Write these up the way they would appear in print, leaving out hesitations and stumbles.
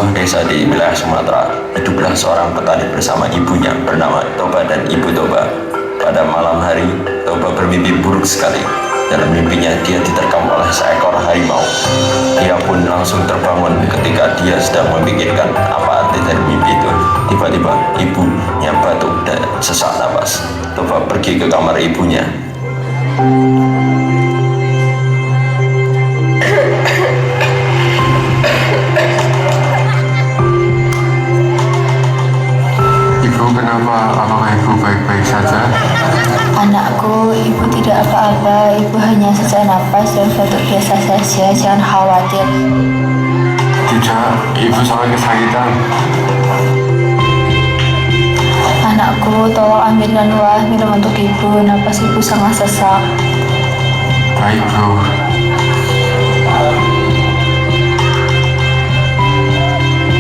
sebuah desa di wilayah Sumatera, hiduplah seorang petani bersama ibunya bernama Toba dan Ibu Toba. Pada malam hari, Toba bermimpi buruk sekali. Dalam mimpinya, dia diterkam oleh seekor harimau. Dia pun langsung terbangun ketika dia sedang memikirkan apa arti dari mimpi itu. Tiba-tiba, ibunya batuk dan sesak napas. Toba pergi ke kamar ibunya. Kenapa? Apakah ibu baik-baik saja? Anakku, ibu tidak apa-apa. Ibu hanya sesak napas dan batuk biasa saja. Jangan khawatir. Tidak, ibu sangat kesakitan. Anakku, tolong ambilkan minum untuk ibu. Napas ibu sangat sesak. Baik, Bu.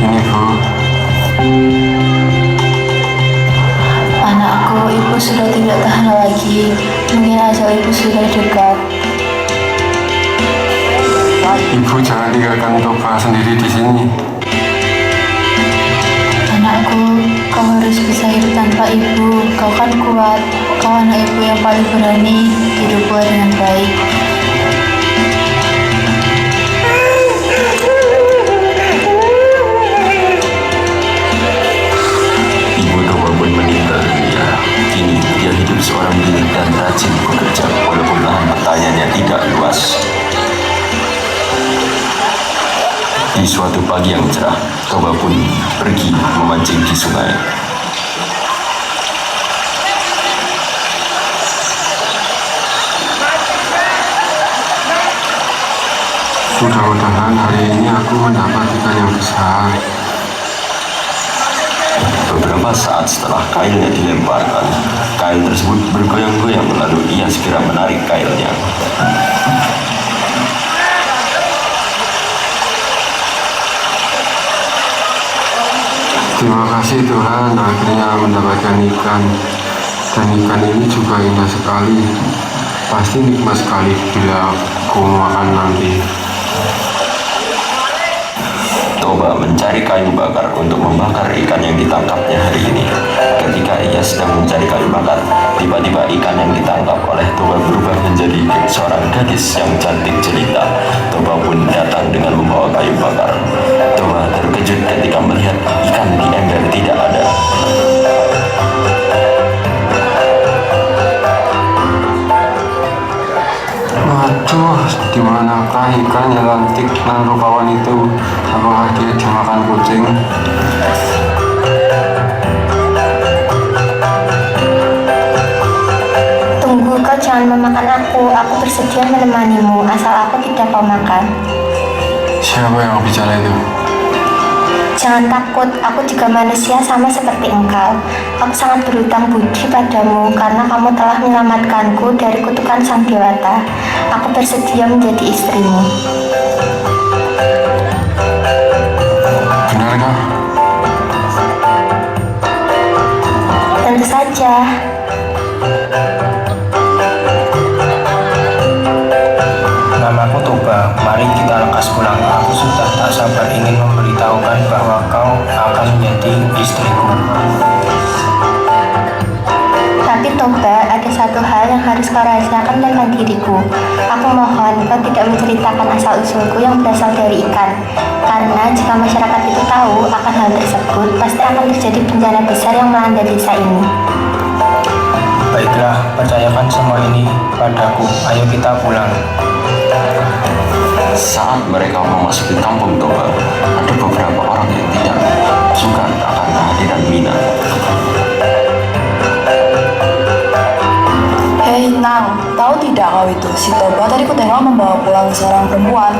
Ini, Bu. Anakku, ibu sudah tidak tahan lagi. Mungkin ajal ibu sudah dekat. Ibu jangan tinggalkan Toba sendiri di sini. Anakku, kau harus bisa hidup tanpa ibu. Kau kan kuat. Kau anak ibu yang paling berani. Hiduplah dengan baik. Ibu Toba pun meninggal dunia. Kini dia hidup seorang diri dan rajin bekerja walaupun lahan pertaniannya tidak luas. Di suatu pagi yang cerah, Toba pun pergi memancing di sungai. Mudah-mudahan hari ini aku mendapat ikan yang besar. Beberapa saat setelah kailnya dilemparkan, kail tersebut bergoyang-goyang lalu ia segera menarik kailnya. Terima kasih Tuhan, akhirnya mendapatkan ikan. Dan ikan ini juga indah sekali. Pasti nikmat sekali bila aku makan nanti. Toba mencari kayu bakar untuk membakar ikan yang ditangkapnya hari ini. Ketika ia sedang mencari kayu bakar, tiba-tiba ikan yang ditangkap oleh Toba berubah menjadi seorang gadis yang cantik jelita. Toba pun datang dengan membawa kayu bakar. Toba terkejut ketika melihat ikan di ember tidak ada. Waduh, dimanakah ikan yang cantik dan rupawan itu? Apakah dia dimakan kucing? Tunggu, kau jangan memakan aku. Aku bersedia menemanimu, asal aku tidak kau makan. Siapa yang bicara itu? Jangan takut, aku juga manusia sama seperti engkau. Aku sangat berhutang budi padamu karena kamu telah menyelamatkanku dari kutukan sang dewata. Aku bersedia menjadi istrimu. Benarkah? Tentu saja. Namaku Toba, mari kita lekas pulang. Aku sudah tak sabar ingin memberitahukan bahwa kau akan menjadi istriku. Tapi Toba, ada satu hal yang harus kau rahasiakan tentang diriku. Aku mohon kau tidak menceritakan asal-usulku yang berasal dari ikan. Karena jika masyarakat itu tahu akan hal tersebut, pasti akan terjadi bencana besar yang melanda desa ini. Baiklah, percayakan semua ini padaku. Ayo kita pulang. Saat mereka memasuki kampung Toba, ada beberapa orang yang tidak suka akan kehadiran Mina. Hei Nang, tahu tidak kau itu? Si Toba tadi ku tengok membawa pulang seorang perempuan.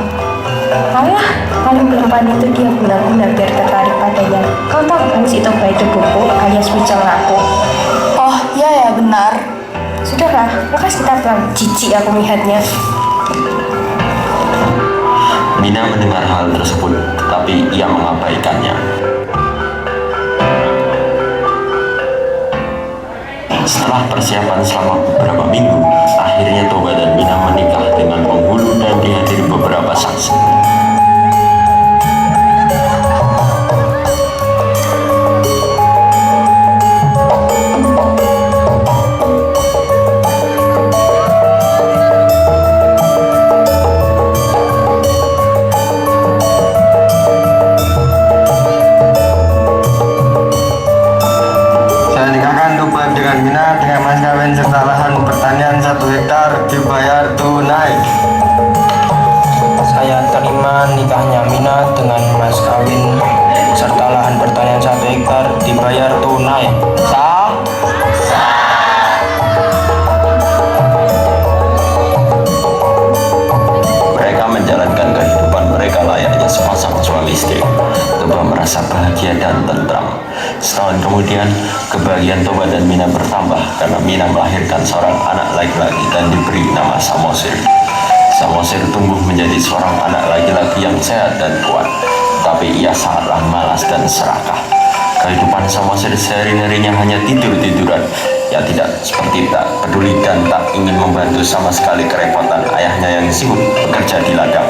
Alah, paling perempuan itu dia guna-guna biar tertarik padanya. Kau tahu kan si Toba itu buku alias bujang lapuk. Oh, iya ya benar. Sudahlah, lekas kita pulang. Jijik aku melihatnya. Mina mendengar hal tersebut, tetapi ia mengabaikannya. Setelah persiapan selama beberapa minggu, akhirnya Toba dan Mina menikah dengan penghulu dan dihadiri beberapa saksi. dibayar tunai. Sah? Mereka menjalankan kehidupan mereka layaknya sepasang suami istri. Toba merasa bahagia dan tentram. Setahun kemudian, kebahagiaan Toba dan Mina bertambah karena Mina melahirkan seorang anak laki-laki dan diberi nama Samosir. Samosir tumbuh menjadi seorang anak laki-laki yang sehat dan kuat, tapi ia sangatlah malas dan serakah. Kehidupan Samosir sehari-harinya hanya tidur-tiduran. Ia tidak peduli dan tak ingin membantu sama sekali kerepotan ayahnya yang sibuk bekerja di ladang.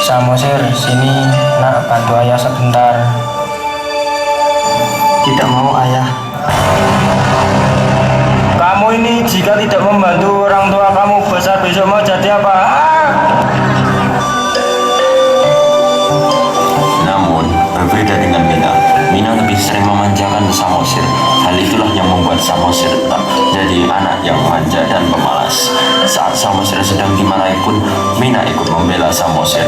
Samosir, sini nak bantu ayah sebentar. Tidak mau, ayah. Kamu ini jika tidak membantu orang tua kamu besar besok mau jadi apa? Namun, berbeda dengan Mina, Mina lebih sering memanjakan Samosir. Hal itulah yang membuat Samosir tetap jadi anak yang manja dan pemalas. Saat Samosir sedang dimarahi pun, Mina ikut membela Samosir.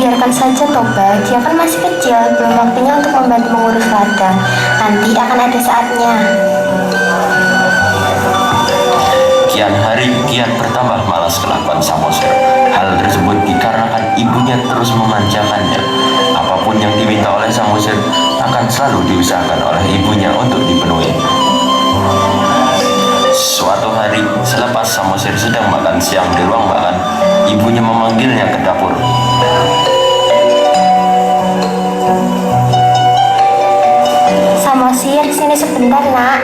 Biarkan saja Toba, dia kan masih kecil, belum waktunya untuk membantu mengurus ladang. Nanti akan ada saatnya. Kian hari kian bertambah malas kelakuan Samosir. Hal tersebut dikarenakan ibunya terus memanjakannya. Apapun yang diminta oleh Samosir akan selalu diusahakan oleh ibunya untuk dipenuhi. Suatu hari, selepas Samosir sedang makan siang di ruang makan, ibunya memanggilnya ke dapur. Samosir, sini sebentar nak.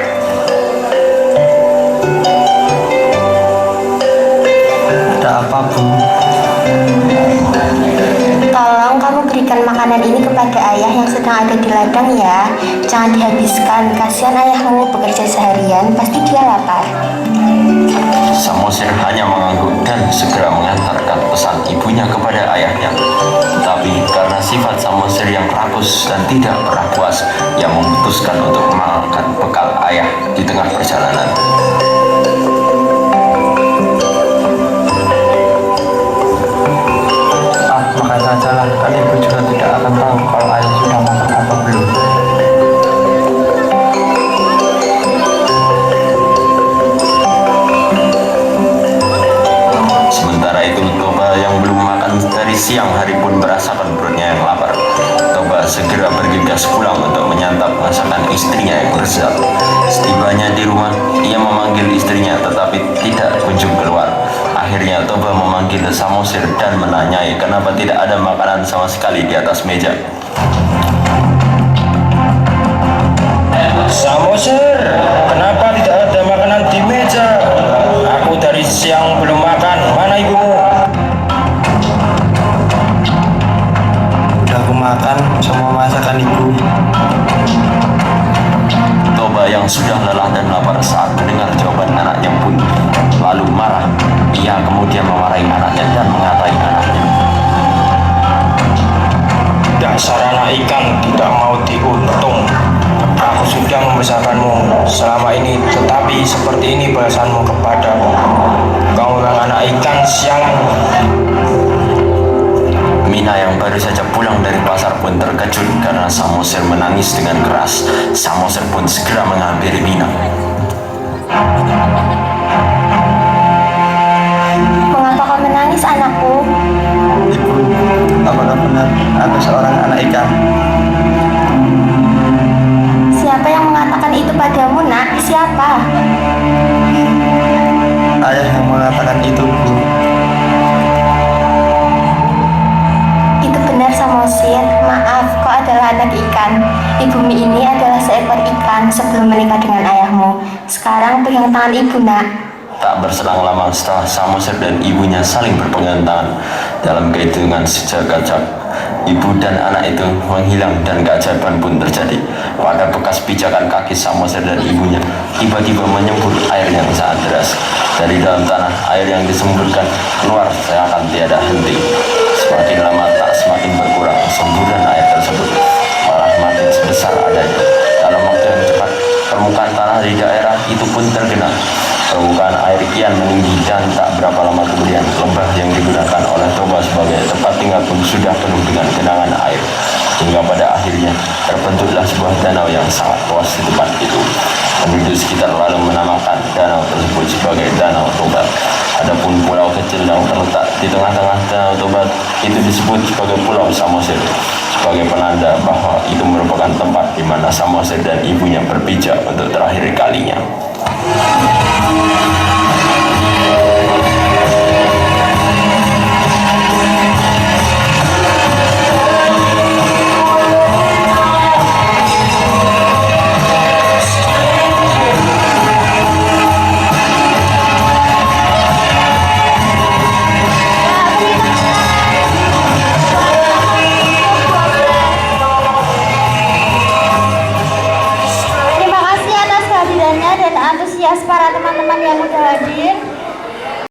Ada apa, Bu? Tolong kamu berikan makanan ini kepada ayah yang sedang ada di ladang ya. Jangan dihabiskan, kasihan ayahmu bekerja seharian, pasti dia lapar. Samosir hanya mengangguk dan segera mengantarkan pesan ibunya kepada ayahnya. Tetapi karena sifat Samosir yang rakus dan tidak pernah puas, ia memutuskan untuk memakan bekal ayah di tengah perjalanan. Makan saja lah, kan ibu juga tidak akan tahu kalau ayah sudah makan atau belum. Sementara itu, Toba yang belum makan dari siang hari pun merasakan perutnya yang lapar. Toba segera bergegas pulang untuk menyantap masakan istrinya yang lezat. Setibanya di rumah, ia memanggil istrinya tetapi tidak kunjung keluar. Akhirnya Toba memanggil Samosir dan menanyai kenapa tidak ada makanan sama sekali di atas meja. Samosir, kenapa tidak ada makanan di meja? Aku dari siang belum makan. Mana ibumu? Udah aku makan semua masakan ibu. Toba yang sudah lelah dan lapar saat mendengar jawaban anaknya pun lalu marah. Ia kemudian memarahi anaknya dan mengatai anaknya. Dasar anak ikan tidak mau diuntung. Aku sudah membesarkanmu selama ini, tetapi seperti ini balasanmu kepadamu. Kau memang anak ikan sialan. Mina yang baru saja pulang dari pasar pun terkejut karena Samosir menangis dengan keras. Samosir pun segera menghampiri Mina. Mengapa kau menangis anakku? Ibu, apakah benar aku seorang anak ikan? Siapa yang mengatakan itu padamu nak? Siapa? Ayah yang mengatakan itu, Bu. Itu benar Samosir, maaf kau adalah anak ikan. Di bumi ini adalah seekor ikan sebelum menikah dengan ayahmu. Sekarang pegang tangan ibu nak. Tak berselang lama setelah Samosir dan ibunya saling berpegangan tangan dalam kehitungan sejagat, ibu dan anak itu menghilang dan keajaiban pun terjadi. Pada bekas pijakan kaki Samosir dan ibunya tiba-tiba menyembur air yang sangat deras. Dari dalam tanah, air yang disemburkan keluar seakan tiada henti. Semakin lama tak semakin berkurang, semburan air tersebut malah makin sebesar adanya. Dalam waktu yang cepat, permukaan tanah di daerah itu pun tergenang. Permukaan air kian meninggi dan tak berapa lama kemudian lembah yang digunakan oleh Toba sebagai tempat tinggal pun sudah penuh dengan genangan air. Hingga pada akhirnya terbentuklah sebuah danau yang sangat luas di tempat itu. Penduduk sekitar lalu menamakan danau tersebut sebagai Danau Toba. Adapun pulau kecil yang terletak di tengah-tengah Danau Toba itu disebut sebagai Pulau Samosir, sebagai penanda bahwa itu merupakan tempat di mana Samosir dan ibunya berpijak untuk terakhir kalinya.